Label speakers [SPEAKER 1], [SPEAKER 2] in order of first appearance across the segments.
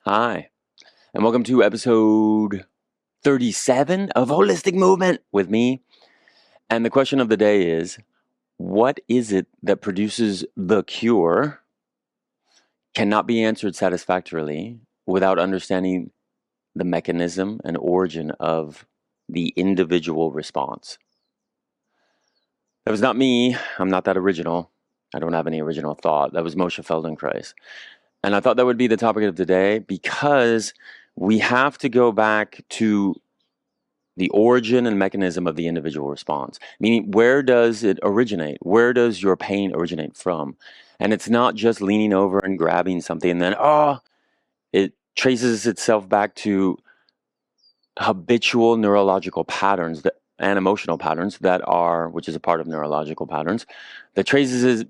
[SPEAKER 1] Hi, and welcome to episode 37 of Holistic Movement with me. And the question of the day is, what is it that produces the cure cannot be answered satisfactorily without understanding the mechanism and origin of the individual response? That was not me. I'm not that original. I don't have any original thought. That was Moshe Feldenkrais. And I thought that would be the topic of today because we have to go back to the origin and mechanism of the individual response. Meaning, where does it originate? Where does your pain originate from? And it's not just leaning over and grabbing something and then, it traces itself back to habitual neurological patterns and emotional patterns that are, which is a part of neurological patterns, that traces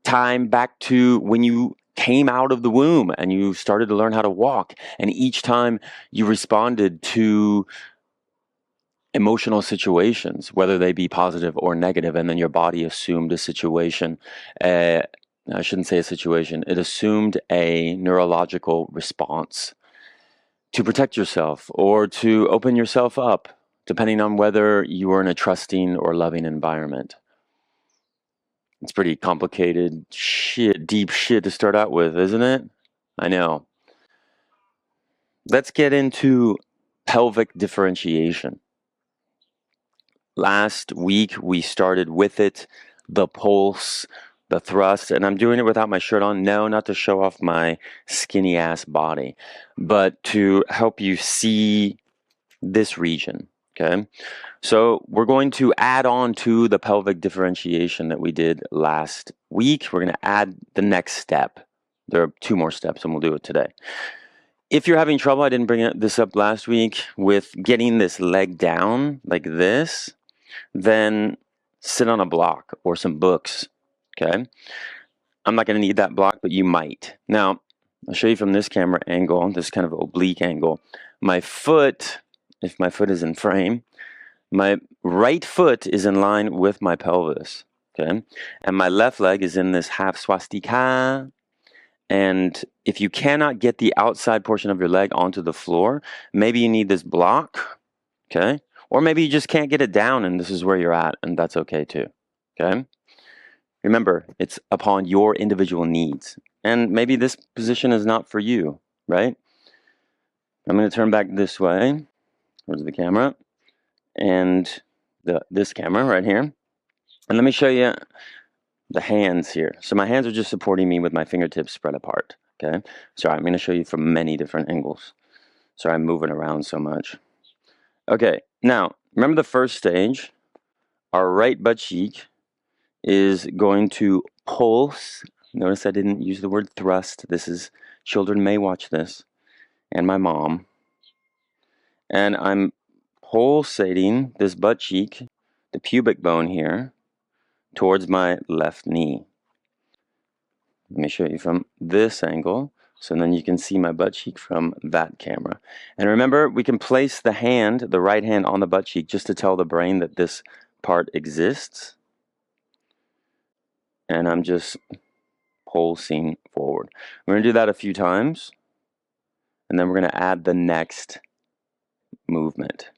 [SPEAKER 1] time back to when you came out of the womb and you started to learn how to walk. And each time you responded to emotional situations, whether they be positive or negative, and then your body assumed a situation. I shouldn't say a situation, it assumed a neurological response to protect yourself or to open yourself up, depending on whether you were in a trusting or loving environment. It's pretty complicated shit, deep shit to start out with, isn't it? I know. Let's get into pelvic differentiation. Last week we started with it, the pulse, the thrust, and I'm doing it without my shirt on. No, not to show off my skinny ass body, but to help you see this region. Okay, so we're going to add on to the pelvic differentiation that we did last week. We're going to add the next step. There are two more steps, and we'll do it today. If you're having trouble, I didn't bring this up last week, with getting this leg down like this, then sit on a block or some books, okay? I'm not going to need that block, but you might. Now, I'll show you from this camera angle, this kind of oblique angle. My foot, if my foot is in frame, my right foot is in line with my pelvis, okay? And my left leg is in this half swastika. And if you cannot get the outside portion of your leg onto the floor, maybe you need this block, okay? Or maybe you just can't get it down and this is where you're at, and that's okay too, okay? Remember, it's upon your individual needs. And maybe this position is not for you, right? I'm going to turn back this way towards the camera and this camera right here. And let me show you the hands here. So my hands are just supporting me with my fingertips spread apart, okay? So I'm going to show you from many different angles. Sorry, I'm moving around so much. Okay, now, remember the first stage? Our right butt cheek is going to pulse. Notice I didn't use the word thrust. Children may watch this, and my mom. And I'm pulsating this butt cheek, the pubic bone here, towards my left knee. Let me show you from this angle, so then you can see my butt cheek from that camera. And remember, we can place the right hand on the butt cheek just to tell the brain that this part exists. And I'm just pulsing forward. We're going to do that a few times, and then we're going to add the next movement.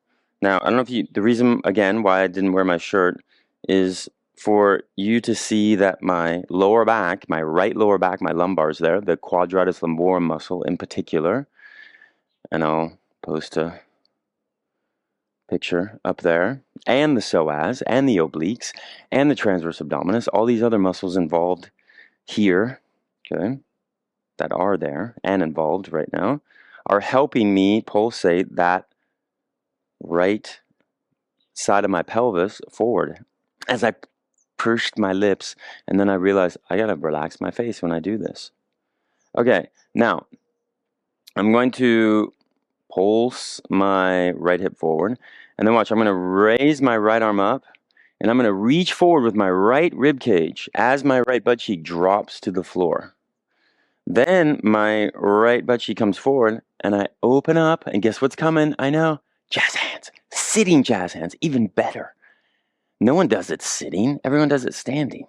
[SPEAKER 1] Now, I don't know if the reason, again, why I didn't wear my shirt is for you to see that my lower back, my right lower back, my lumbars there, the quadratus lumborum muscle in particular, and I'll post a picture up there, and the psoas, and the obliques, and the transverse abdominis, all these other muscles involved here, okay, that are there and involved right now, are helping me pulsate that right side of my pelvis forward as I pursed my lips, and then I realized I gotta relax my face when I do this. Okay, now I'm going to pulse my right hip forward, and then watch, I'm going to raise my right arm up, and I'm going to reach forward with my right rib cage as my right butt cheek drops to the floor. Then my right butt cheek comes forward, and I open up, and guess what's coming? I know, jazz hands, sitting jazz hands, even better. No one does it sitting, everyone does it standing.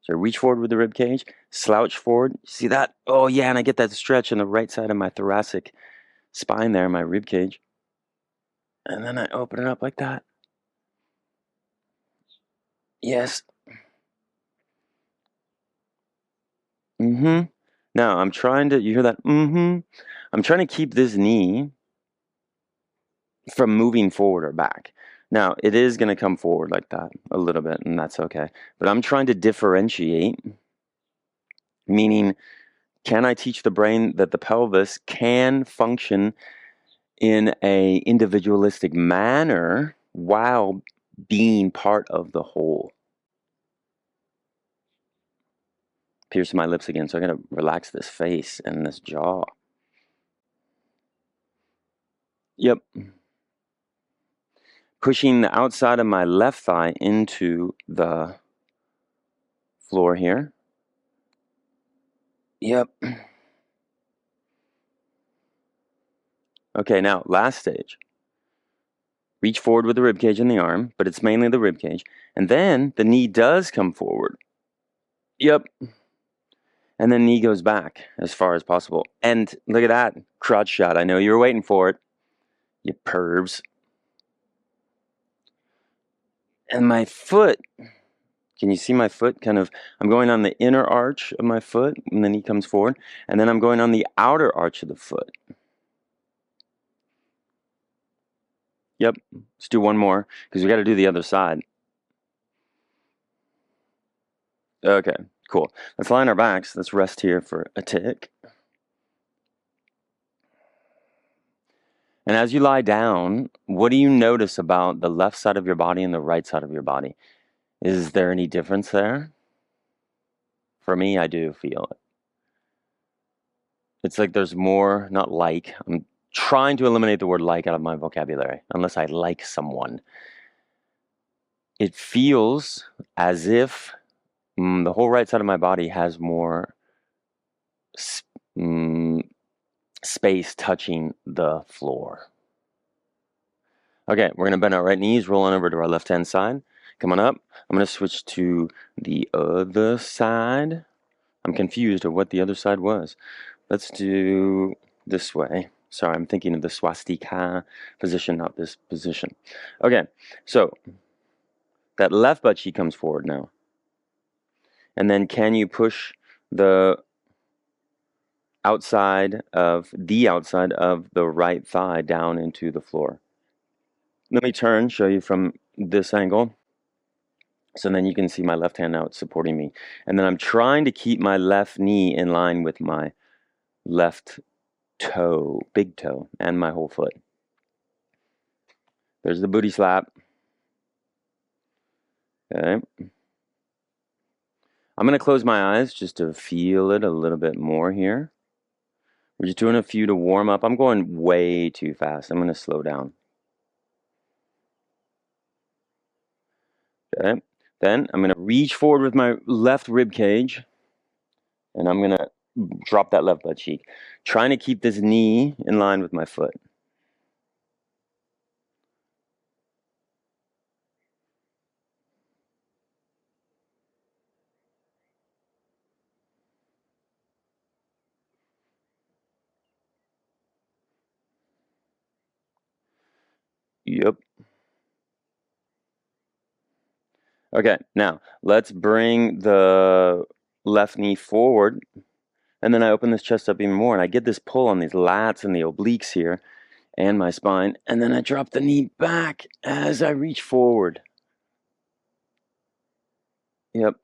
[SPEAKER 1] So reach forward with the rib cage, slouch forward. See that? Oh yeah, and I get that stretch on the right side of my thoracic spine there, my rib cage. And then I open it up like that. Yes. Mm-hmm. Now I'm trying to, you hear that? Mm-hmm. I'm trying to keep this knee from moving forward or back. Now, it is going to come forward like that a little bit, and that's okay. But I'm trying to differentiate, meaning, can I teach the brain that the pelvis can function in a individualistic manner while being part of the whole? Pierce my lips again, so I gotta relax this face and this jaw. Yep. Pushing the outside of my left thigh into the floor here. Yep. Okay, now last stage. Reach forward with the rib cage and the arm, but it's mainly the rib cage. And then the knee does come forward. Yep. And then knee goes back as far as possible. And look at that crotch shot. I know you were waiting for it, you pervs. And my foot, can you see my foot? Kind of, I'm going on the inner arch of my foot, and the knee comes forward. And then I'm going on the outer arch of the foot. Yep. Let's do one more, because we got to do the other side. Okay, cool. Let's lie on our backs. Let's rest here for a tick. And as you lie down, what do you notice about the left side of your body and the right side of your body? Is there any difference there? For me, I do feel it. It's like there's more, not like. I'm trying to eliminate the word like out of my vocabulary, unless I like someone. It feels as if the whole right side of my body has more space touching the floor. Okay, we're gonna bend our right knees, roll on over to our left-hand side. Come on up. I'm gonna switch to the other side. I'm confused of what the other side was. Let's do this way. Sorry, I'm thinking of the swastika position, not this position. Okay, so that left butt cheek comes forward now. And then can you push the outside of the right thigh down into the floor? Let me turn, show you from this angle. So then you can see my left hand now, it's supporting me. And then I'm trying to keep my left knee in line with my left toe, big toe, and my whole foot. There's the booty slap. Okay. I'm going to close my eyes just to feel it a little bit more here. We're just doing a few to warm up. I'm going way too fast. I'm going to slow down. Okay. Then I'm going to reach forward with my left rib cage, and I'm going to drop that left butt cheek, trying to keep this knee in line with my foot. Yep. Okay, now let's bring the left knee forward, and then I open this chest up even more, and I get this pull on these lats and the obliques here and my spine, and then I drop the knee back as I reach forward. Yep.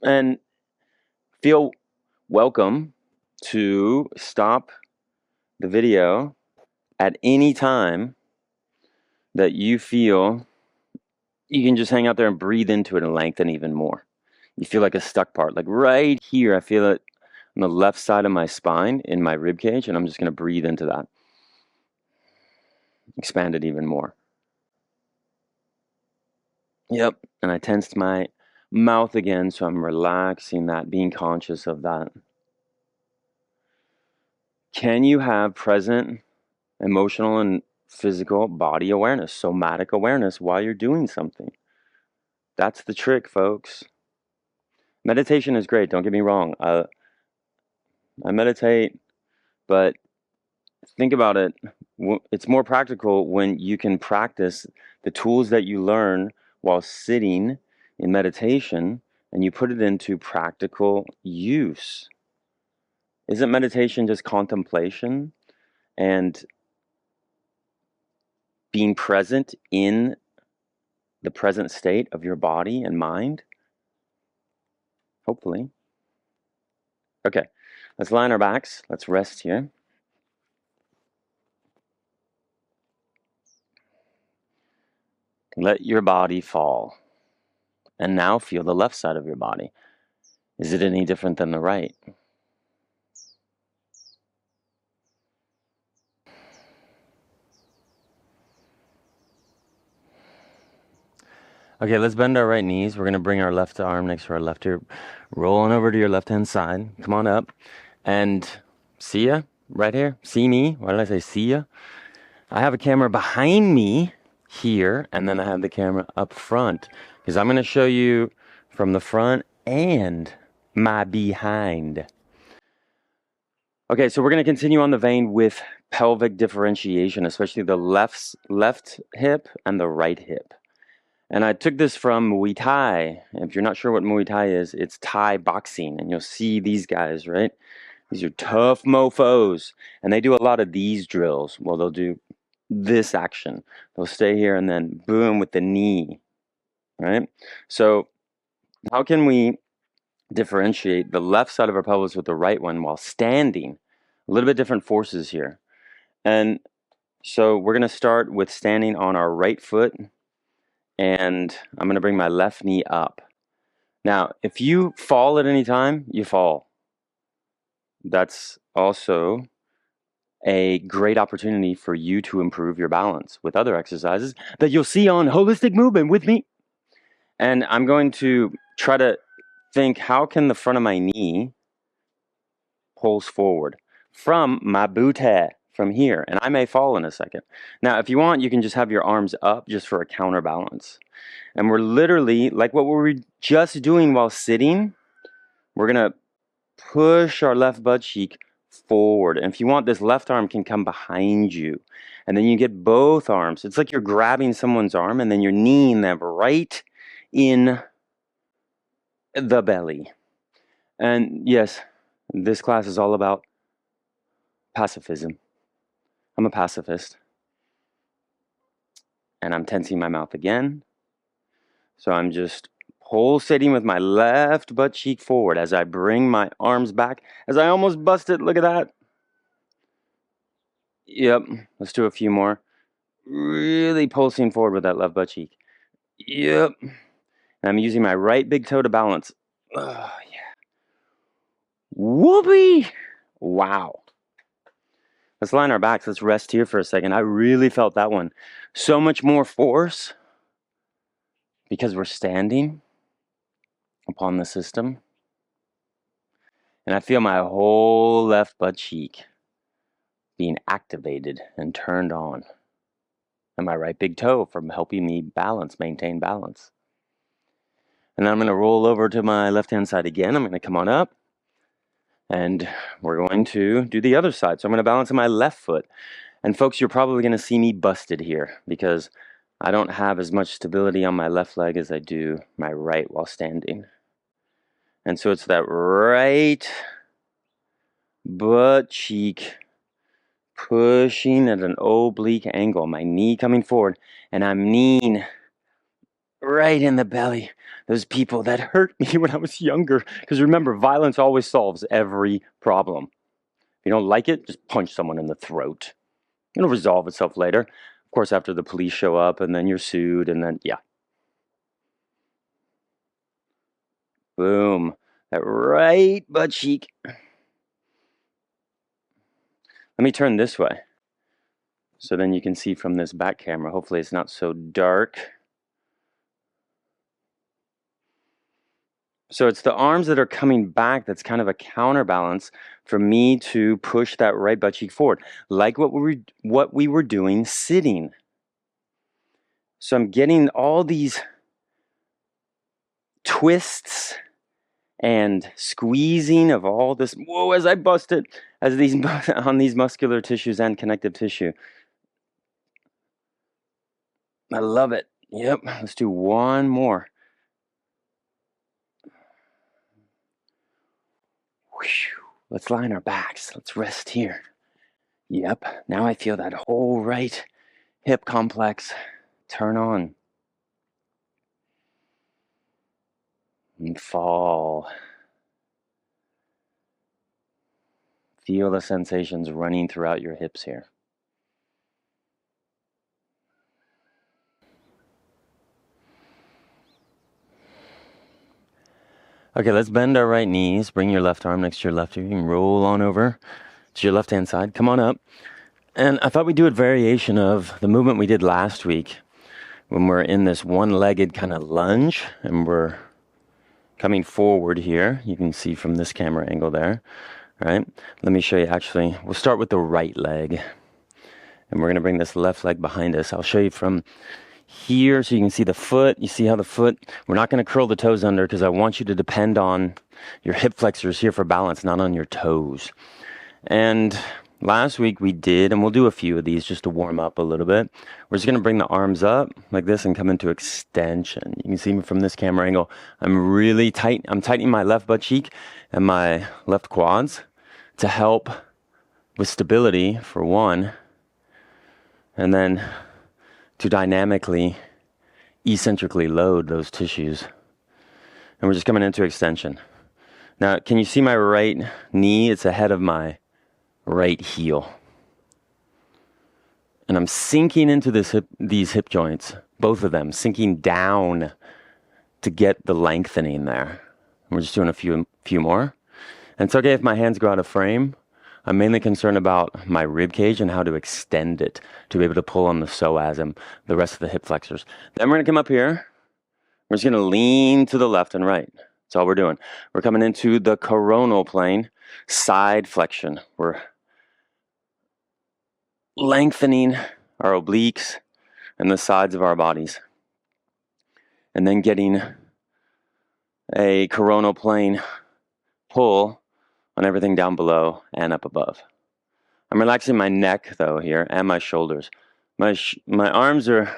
[SPEAKER 1] And feel welcome to stop the video at any time that you feel you can just hang out there and breathe into it and lengthen even more. You feel like a stuck part, like right here, I feel it on the left side of my spine in my rib cage, and I'm just going to breathe into that. Expand it even more. Yep, and I tensed my mouth again, so I'm relaxing that, being conscious of that. Can you have present, emotional, and physical body awareness, somatic awareness while you're doing something. That's the trick, folks. Meditation is great, don't get me wrong. I meditate, but think about it. It's more practical when you can practice the tools that you learn while sitting in meditation and you put it into practical use. Isn't meditation just contemplation and being present in the present state of your body and mind? Hopefully. Okay, let's lie on our backs. Let's rest here. Let your body fall. And now feel the left side of your body. Is it any different than the right? Okay, let's bend our right knees. We're going to bring our left arm next to our left ear, rolling over to your left-hand side. Come on up. And see ya right here. See me. Why did I say see ya? I have a camera behind me here, and then I have the camera up front because I'm going to show you from the front and my behind. Okay, so we're going to continue on the vein with pelvic differentiation, especially the left hip and the right hip. And I took this from Muay Thai. If you're not sure what Muay Thai is, it's Thai boxing. And you'll see these guys, right? These are tough mofos. And they do a lot of these drills. Well, they'll do this action. They'll stay here and then boom with the knee, right? So how can we differentiate the left side of our pelvis with the right one while standing? A little bit different forces here. And so we're going to start with standing on our right foot. And I'm going to bring my left knee up. Now, if you fall at any time, you fall. That's also a great opportunity for you to improve your balance with other exercises that you'll see on Holistic Movement with me. And I'm going to try to think, how can the front of my knee pulls forward from my booty, from here? And I may fall in a second. Now, if you want, you can just have your arms up just for a counterbalance. And we're literally, like what we were just doing while sitting, we're going to push our left butt cheek forward. And if you want, this left arm can come behind you. And then you get both arms. It's like you're grabbing someone's arm and then you're kneeing them right in the belly. And yes, this class is all about pacifism. I'm a pacifist. And I'm tensing my mouth again. So I'm just pulsating with my left butt cheek forward as I bring my arms back, as I almost busted. Look at that. Yep, let's do a few more. Really pulsing forward with that left butt cheek. Yep. And I'm using my right big toe to balance. Oh, yeah. Whoopee! Wow. Let's lie on our backs. Let's rest here for a second. I really felt that one. So much more force because we're standing upon the system. And I feel my whole left butt cheek being activated and turned on. And my right big toe from helping me maintain balance. And then I'm going to roll over to my left-hand side again. I'm going to come on up. And we're going to do the other side. So I'm going to balance on my left foot. And folks, you're probably going to see me busted here because I don't have as much stability on my left leg as I do my right while standing. And so it's that right butt cheek pushing at an oblique angle, my knee coming forward, and I'm kneeing right in the belly. Those people that hurt me when I was younger. Because remember, violence always solves every problem. If you don't like it, just punch someone in the throat. It'll resolve itself later. Of course, after the police show up, and then you're sued, and then, yeah. Boom. That right butt cheek. Let me turn this way. So then you can see from this back camera. Hopefully it's not so dark. So it's the arms that are coming back that's kind of a counterbalance for me to push that right butt cheek forward, like what we were doing sitting. So I'm getting all these twists and squeezing of all this, whoa, as I bust it, as these on these muscular tissues and connective tissue. I love it. Yep, let's do one more. Whew. Let's line our backs. Let's rest here. Yep, now I feel that whole right hip complex turn on. And fall. Feel the sensations running throughout your hips here. Okay, let's bend our right knees. Bring your left arm next to your left ear. You can roll on over to your left-hand side. Come on up. And I thought we'd do a variation of the movement we did last week when we're in this one-legged kind of lunge and we're coming forward here. You can see from this camera angle there. All right, let me show you. Actually, we'll start with the right leg. And we're going to bring this left leg behind us. I'll show you from here so you can see the foot. You see how the foot, we're not going to curl the toes under because I want you to depend on your hip flexors here for balance, not on your toes. And last week we did, and we'll do a few of these just to warm up a little bit. We're just going to bring the arms up like this and come into extension. You can see me from this camera angle. I'm really tight. I'm tightening my left butt cheek and my left quads to help with stability for one, and then to dynamically, eccentrically load those tissues. And we're just coming into extension. Now, can you see my right knee? It's ahead of my right heel. And I'm sinking into these hip joints, both of them, sinking down to get the lengthening there. And we're just doing a few more. And it's okay if my hands go out of frame. I'm mainly concerned about my rib cage and how to extend it to be able to pull on the psoas and the rest of the hip flexors. Then we're going to come up here. We're just going to lean to the left and right. That's all we're doing. We're coming into the coronal plane, side flexion. We're lengthening our obliques and the sides of our bodies. And then getting a coronal plane pull on everything down below and up above. I'm relaxing my neck though here and my shoulders. My arms are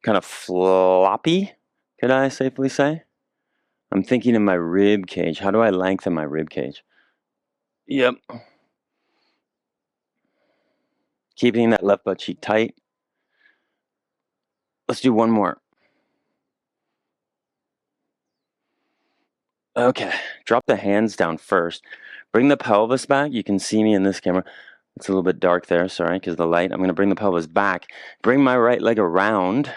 [SPEAKER 1] kind of floppy, could I safely say? I'm thinking in my rib cage. How do I lengthen my rib cage? Yep. Keeping that left butt cheek tight. Let's do one more. Okay, drop the hands down first. Bring the pelvis back. You can see me in this camera. It's a little bit dark there, sorry, because of the light. I'm going to bring the pelvis back. Bring my right leg around.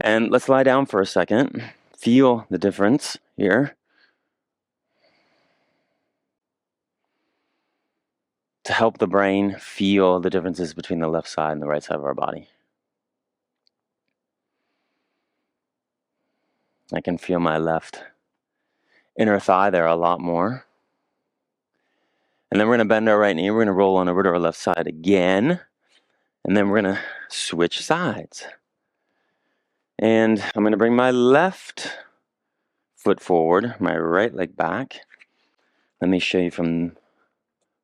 [SPEAKER 1] And let's lie down for a second. Feel the difference here. To help the brain feel the differences between the left side and the right side of our body. I can feel my left inner thigh there a lot more. And then we're going to bend our right knee. We're going to roll on over to our left side again. And then we're going to switch sides. And I'm going to bring my left foot forward, my right leg back. Let me show you from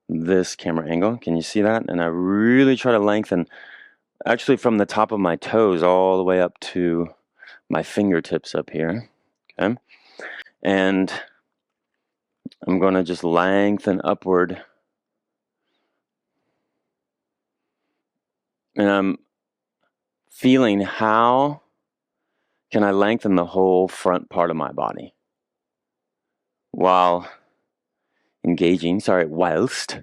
[SPEAKER 1] this camera angle. Can you see that? And I really try to lengthen, actually from the top of my toes all the way up to my fingertips up here. Okay. And I'm going to just lengthen upward. And I'm feeling how can I lengthen the whole front part of my body while whilst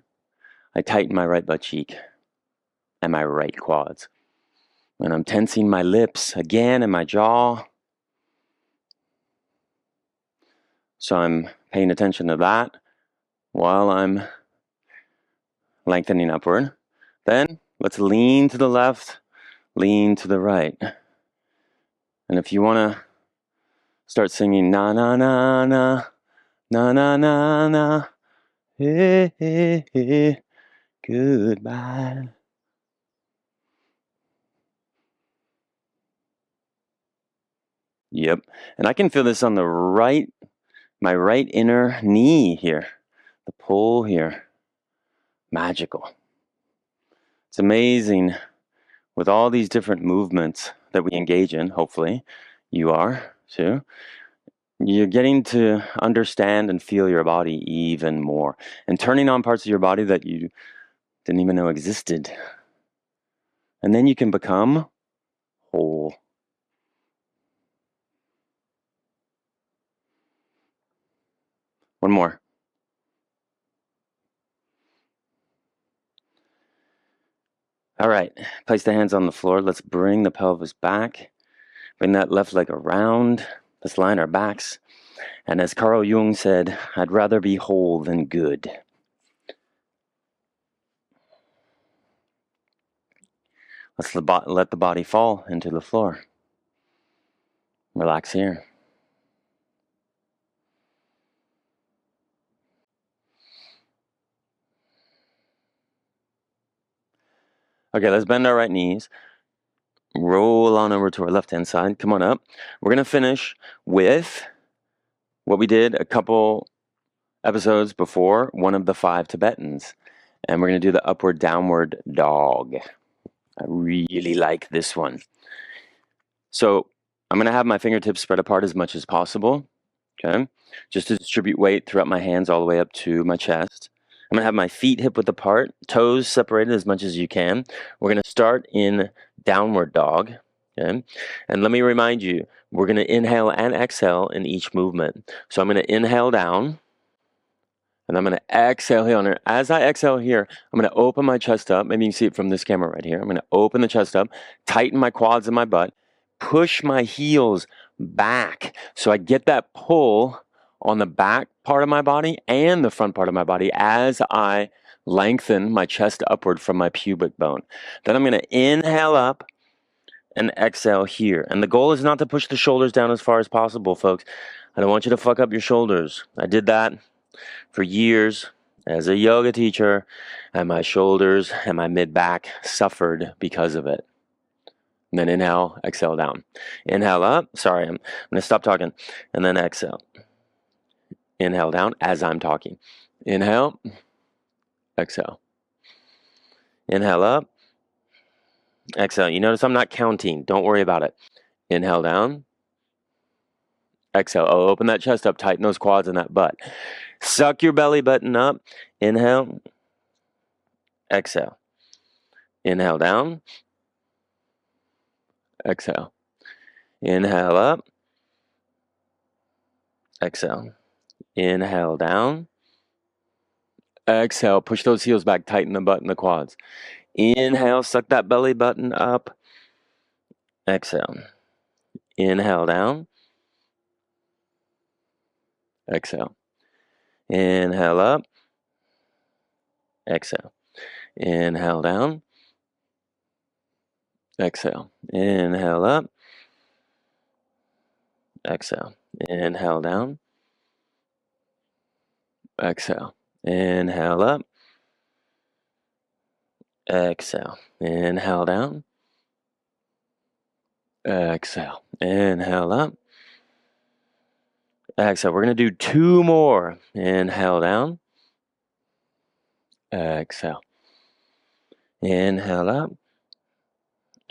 [SPEAKER 1] I tighten my right butt cheek and my right quads. And I'm tensing my lips again and my jaw. So I'm paying attention to that while I'm lengthening upward. Then let's lean to the left, lean to the right. And if you want to start singing na na na na na na na na hey, hey, hey, goodbye. Yep. And I can feel this on the right, my right inner knee here, the pull here. Magical. It's amazing with all these different movements that we engage in. Hopefully you are too. You're getting to understand and feel your body even more and turning on parts of your body that you didn't even know existed. And then you can become whole. One more. All right, place the hands on the floor. Let's bring the pelvis back. Bring that left leg around. Let's line our backs. And as Carl Jung said, I'd rather be whole than good. Let's let the body fall into the floor. Relax here. Okay, let's bend our right knees. Roll on over to our left-hand side. Come on up. We're going to finish with what we did a couple episodes before, one of the 5 Tibetans. And we're going to do the upward downward dog. I really like this one. So I'm going to have my fingertips spread apart as much as possible. Okay, just to distribute weight throughout my hands all the way up to my chest. I'm going to have my feet hip width apart, toes separated as much as you can. We're going to start in downward dog. Okay, and let me remind you, we're going to inhale and exhale in each movement. So I'm going to inhale down, and I'm going to exhale here. As I exhale here, I'm going to open my chest up. Maybe you can see it from this camera right here. I'm going to open the chest up, tighten my quads and my butt, push my heels back so I get that pull on the back part of my body and the front part of my body as I lengthen my chest upward from my pubic bone. Then I'm going to inhale up and exhale here. And the goal is not to push the shoulders down as far as possible, folks. I don't want you to fuck up your shoulders. I did that for years as a yoga teacher, and my shoulders and my mid-back suffered because of it. And then inhale, exhale down. Inhale up. Sorry, I'm going to stop talking. And then exhale. Inhale down as I'm talking. Inhale, exhale. Inhale up, exhale. You notice I'm not counting. Don't worry about it. Inhale down, exhale. Oh, open that chest up, tighten those quads and that butt. Suck your belly button up. Inhale, exhale. Inhale down, exhale. Inhale up, exhale. Inhale down, exhale. Push those heels back, tighten the butt and the quads. Inhale, suck that belly button up, exhale. Inhale down, exhale. Inhale up, exhale. Inhale down, exhale. Inhale up, exhale. Inhale down, exhale. Inhale up, exhale. Inhale down, exhale. Inhale up, exhale. We're going to do 2 more. Inhale down, exhale. Inhale up,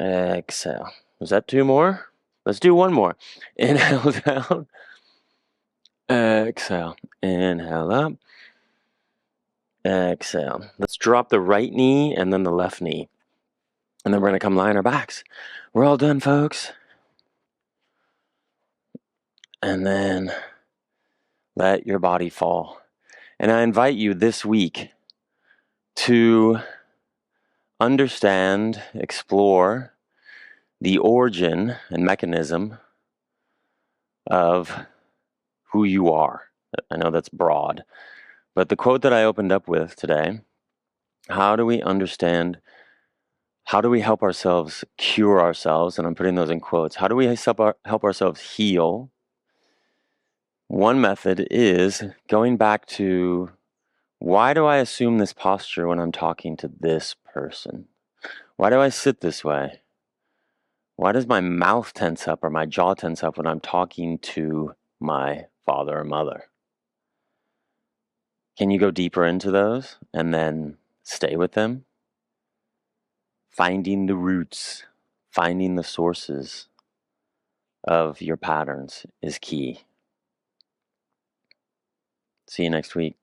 [SPEAKER 1] exhale. Was that 2 more? Let's do 1 more. Inhale down, exhale. Inhale up, exhale. Let's drop the right knee and then the left knee. And then we're going to come lie on our backs. We're all done, folks. And then let your body fall. And I invite you this week to understand, explore the origin and mechanism of who you are. I know that's broad, but the quote that I opened up with today, how do we understand, how do we help ourselves cure ourselves? And I'm putting those in quotes. How do we help ourselves heal One method is going back to, why do I assume this posture when I'm talking to this person? Why do I sit this way? Why does my mouth tense up or my jaw tense up when I'm talking to my father or mother? Can you go deeper into those and then stay with them? Finding the roots, finding the sources of your patterns is key. See you next week.